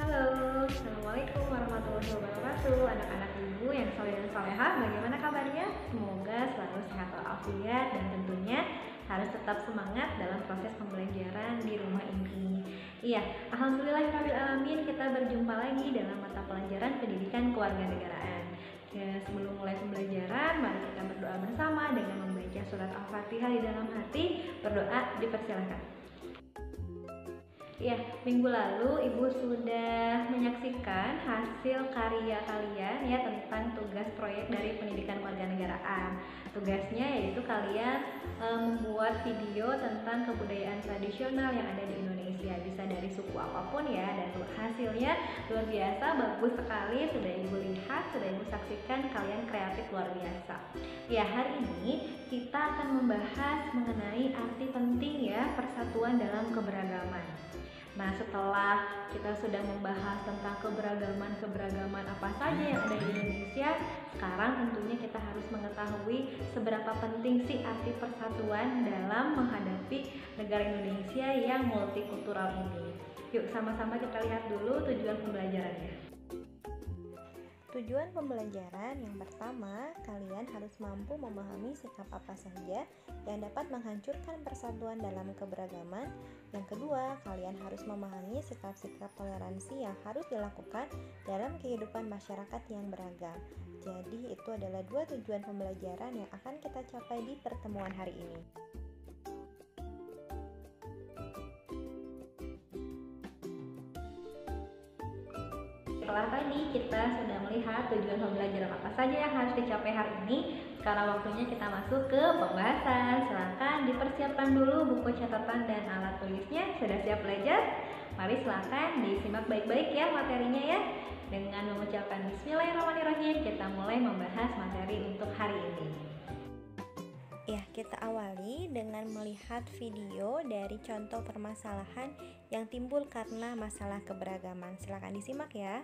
Halo, Assalamualaikum warahmatullahi wabarakatuh. Anak-anak ibu yang soleh dan soleha, bagaimana kabarnya? Semoga selalu sehat walafiat dan tentunya harus tetap semangat dalam proses pembelajaran di rumah ini. Iya, alhamdulillahirrahmanirrahim, kita berjumpa lagi dalam mata pelajaran pendidikan kewarganegaraan. Sebelum mulai pembelajaran, mari kita berdoa bersama dengan membaca surat Al-Fatihah di dalam hati. Berdoa dipersilakan. Ya, minggu lalu Ibu sudah menyaksikan hasil karya kalian ya tentang tugas proyek dari pendidikan warganegaraan. Tugasnya yaitu kalian membuat video tentang kebudayaan tradisional yang ada di Indonesia, bisa dari suku apapun ya, dan hasilnya luar biasa, bagus sekali, sudah Ibu lihat, sudah Ibu saksikan, kalian kreatif luar biasa. Ya, hari ini kita akan membahas mengenai arti penting ya persatuan dalam keberagaman. Nah, setelah kita sudah membahas tentang keberagaman apa saja yang ada di Indonesia, sekarang tentunya kita harus mengetahui seberapa penting sih arti persatuan dalam menghadapi negara Indonesia yang multikultural ini. Yuk sama-sama kita lihat dulu tujuan pembelajarannya. Tujuan pembelajaran yang pertama, kalian harus mampu memahami sikap apa saja yang dapat menghancurkan persatuan dalam keberagaman. Yang kedua, kalian harus memahami sikap-sikap toleransi yang harus dilakukan dalam kehidupan masyarakat yang beragam. Jadi, itu adalah dua tujuan pembelajaran yang akan kita capai di pertemuan hari ini. Setelah tadi kita sudah melihat tujuan pembelajaran apa saja yang harus dicapai hari ini, sekarang waktunya kita masuk ke pembahasan. Silakan dipersiapkan dulu buku catatan dan alat tulisnya. Sudah siap belajar? Mari silakan disimak baik-baik ya materinya ya. Dengan mengucapkan Bismillahirrahmanirrahim, kita mulai membahas materi untuk hari ini. Ya, kita awali dengan melihat video dari contoh permasalahan yang timbul karena masalah keberagaman. Silakan disimak ya.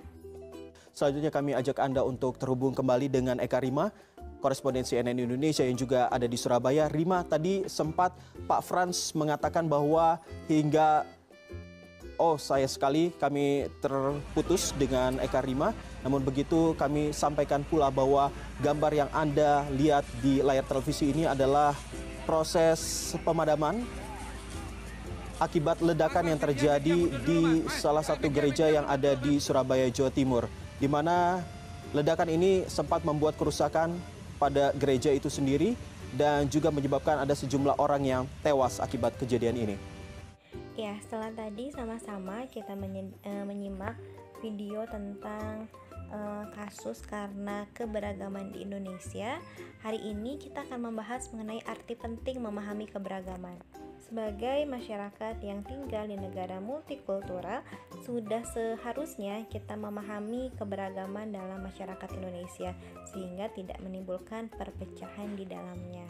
Selanjutnya kami ajak Anda untuk terhubung kembali dengan Eka Rima, korespondensi CNN Indonesia yang juga ada di Surabaya. Rima, tadi sempat Pak Frans mengatakan bahwa sayang sekali kami terputus dengan Eka Rima. Namun begitu kami sampaikan pula bahwa gambar yang Anda lihat di layar televisi ini adalah proses pemadaman akibat ledakan yang terjadi di salah satu gereja yang ada di Surabaya, Jawa Timur, di mana ledakan ini sempat membuat kerusakan pada gereja itu sendiri dan juga menyebabkan ada sejumlah orang yang tewas akibat kejadian ini. Ya, setelah tadi sama-sama kita menyimak video tentang kasus karena keberagaman di Indonesia. Hari ini kita akan membahas mengenai arti penting memahami keberagaman. Sebagai masyarakat yang tinggal di negara multikultural, sudah seharusnya kita memahami keberagaman dalam masyarakat Indonesia sehingga tidak menimbulkan perpecahan di dalamnya.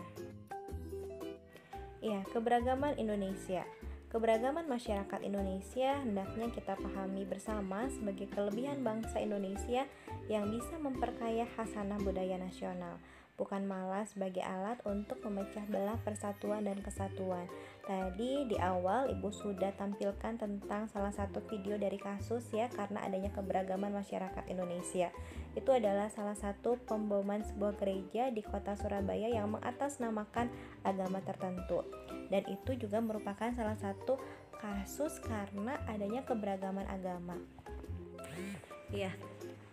Ya, keberagaman Indonesia. Keberagaman masyarakat Indonesia hendaknya kita pahami bersama sebagai kelebihan bangsa Indonesia yang bisa memperkaya khasanah budaya nasional, bukan malah sebagai alat untuk memecah belah persatuan dan kesatuan. Tadi di awal Ibu sudah tampilkan tentang salah satu video dari kasus ya karena adanya keberagaman masyarakat Indonesia. Itu adalah salah satu pemboman sebuah gereja di kota Surabaya yang mengatasnamakan agama tertentu. Dan itu juga merupakan salah satu kasus karena adanya keberagaman agama. Ya,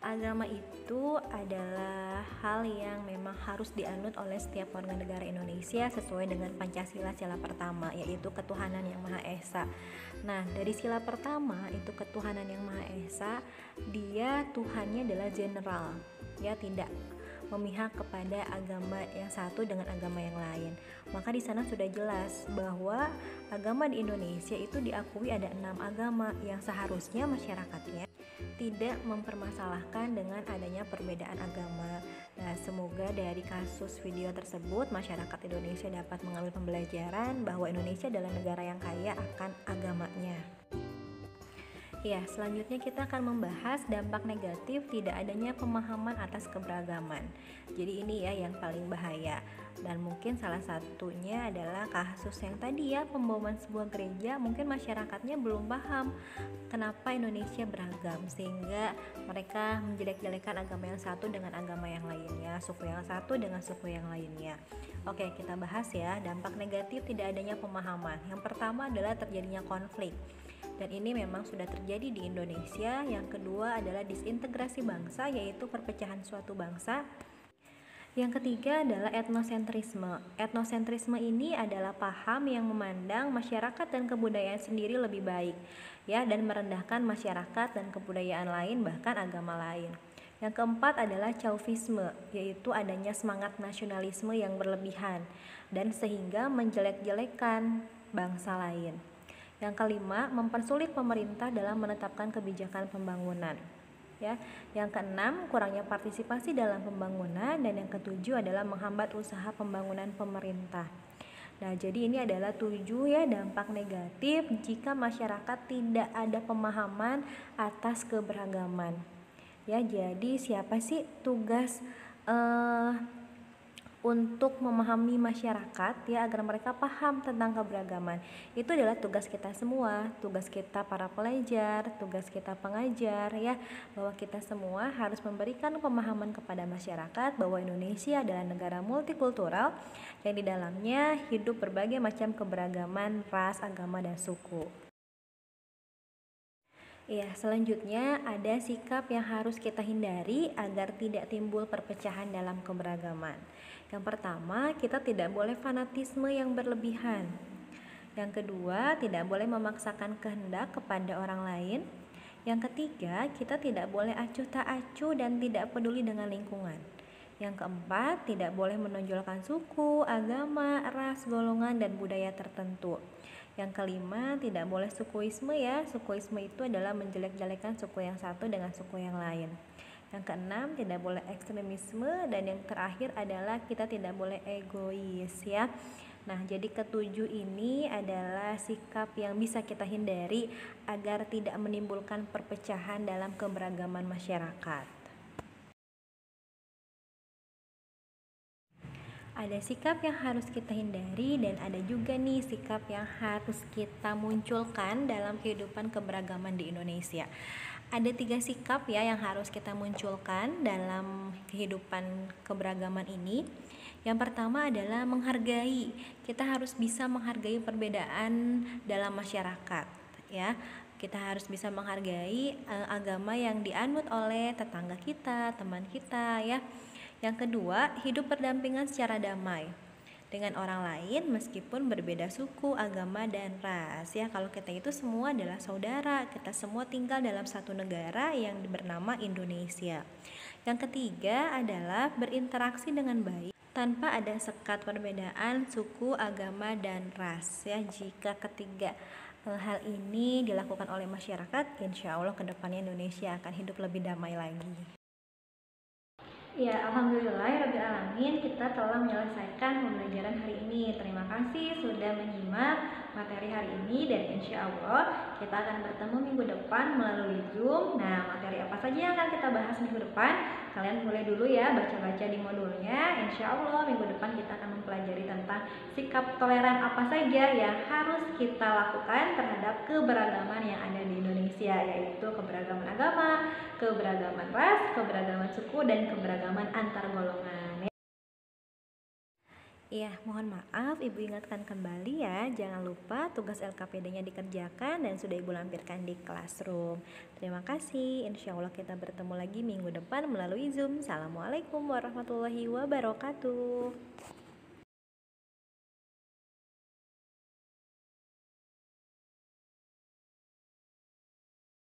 agama itu adalah hal yang memang harus dianut oleh setiap warga negara Indonesia sesuai dengan Pancasila sila pertama, yaitu ketuhanan yang Maha Esa. Nah, dari sila pertama itu ketuhanan yang Maha Esa, dia Tuhannya adalah general, ya tidak memihak kepada agama yang satu dengan agama yang lain. Maka di sana sudah jelas bahwa agama di Indonesia itu diakui ada 6 agama yang seharusnya masyarakatnya tidak mempermasalahkan dengan adanya perbedaan agama. Nah, semoga dari kasus video tersebut masyarakat Indonesia dapat mengambil pembelajaran bahwa Indonesia adalah negara yang kaya akan agamanya. Ya, selanjutnya kita akan membahas dampak negatif tidak adanya pemahaman atas keberagaman. Jadi ini ya yang paling bahaya. Dan mungkin salah satunya adalah kasus yang tadi ya, pembawaan sebuah gereja, mungkin masyarakatnya belum paham kenapa Indonesia beragam, sehingga mereka menjelek-jelekan agama yang satu dengan agama yang lainnya, suku yang satu dengan suku yang lainnya. Oke, kita bahas ya dampak negatif tidak adanya pemahaman. Yang pertama adalah terjadinya konflik. Dan ini memang sudah terjadi di Indonesia. Yang kedua adalah disintegrasi bangsa, yaitu perpecahan suatu bangsa. Yang ketiga adalah etnosentrisme. Etnosentrisme ini adalah paham yang memandang masyarakat dan kebudayaan sendiri lebih baik, ya, dan merendahkan masyarakat dan kebudayaan lain, bahkan agama lain. Yang keempat adalah chauvinisme, yaitu adanya semangat nasionalisme yang berlebihan dan sehingga menjelek-jelekan bangsa lain. Yang kelima, mempersulit pemerintah dalam menetapkan kebijakan pembangunan. Ya, yang keenam, kurangnya partisipasi dalam pembangunan, dan yang ketujuh adalah menghambat usaha pembangunan pemerintah. Nah, jadi ini adalah 7 ya dampak negatif jika masyarakat tidak ada pemahaman atas keberagaman. Ya, jadi siapa sih tugas untuk memahami masyarakat ya agar mereka paham tentang keberagaman? Itu adalah tugas kita semua, tugas kita para pelajar, tugas kita pengajar ya, bahwa kita semua harus memberikan pemahaman kepada masyarakat bahwa Indonesia adalah negara multikultural yang di dalamnya hidup berbagai macam keberagaman ras, agama, dan suku. Ya, selanjutnya ada sikap yang harus kita hindari agar tidak timbul perpecahan dalam keberagaman. Yang pertama, kita tidak boleh fanatisme yang berlebihan. Yang kedua, tidak boleh memaksakan kehendak kepada orang lain. Yang ketiga, kita tidak boleh acuh tak acuh dan tidak peduli dengan lingkungan. Yang keempat, tidak boleh menonjolkan suku, agama, ras, golongan, dan budaya tertentu. Yang kelima, tidak boleh sukuisme ya. Sukuisme itu adalah menjelek-jelekan suku yang satu dengan suku yang lain. Yang keenam, tidak boleh ekstremisme, dan yang terakhir adalah kita tidak boleh egois ya. Nah, jadi ketujuh ini adalah sikap yang bisa kita hindari agar tidak menimbulkan perpecahan dalam keberagaman masyarakat. Ada sikap yang harus kita hindari dan ada juga nih sikap yang harus kita munculkan dalam kehidupan keberagaman di Indonesia. Ada 3 sikap ya yang harus kita munculkan dalam kehidupan keberagaman ini. Yang pertama adalah menghargai. Kita harus bisa menghargai perbedaan dalam masyarakat ya. Kita harus bisa menghargai agama yang dianut oleh tetangga kita, teman kita ya. Yang kedua, hidup berdampingan secara damai dengan orang lain meskipun berbeda suku, agama, dan ras ya. Kalau kita itu semua adalah saudara, kita semua tinggal dalam satu negara yang bernama Indonesia. Yang ketiga adalah berinteraksi dengan baik tanpa ada sekat perbedaan suku, agama, dan ras ya. Jika ketiga hal ini dilakukan oleh masyarakat, insya Allah kedepannya Indonesia akan hidup lebih damai lagi. Ya, alhamdulillahirrabbilalamin, kita telah menyelesaikan pembelajaran hari ini. Terima kasih sudah menyimak materi hari ini, dan insya Allah kita akan bertemu minggu depan melalui Zoom. Nah, materi apa saja yang akan kita bahas minggu depan? Kalian mulai dulu ya baca-baca di modulnya. Insya Allah minggu depan kita akan mempelajari tentang sikap toleran apa saja yang harus kita lakukan terhadap keberagaman yang ada di Indonesia, yaitu keberagaman agama, keberagaman ras, keberagaman suku, dan keberagaman antar golongan. Iya, mohon maaf Ibu ingatkan kembali ya, jangan lupa tugas LKPD-nya dikerjakan dan sudah Ibu lampirkan di classroom. Terima kasih, insya Allah kita bertemu lagi minggu depan melalui Zoom. Assalamualaikum warahmatullahi wabarakatuh.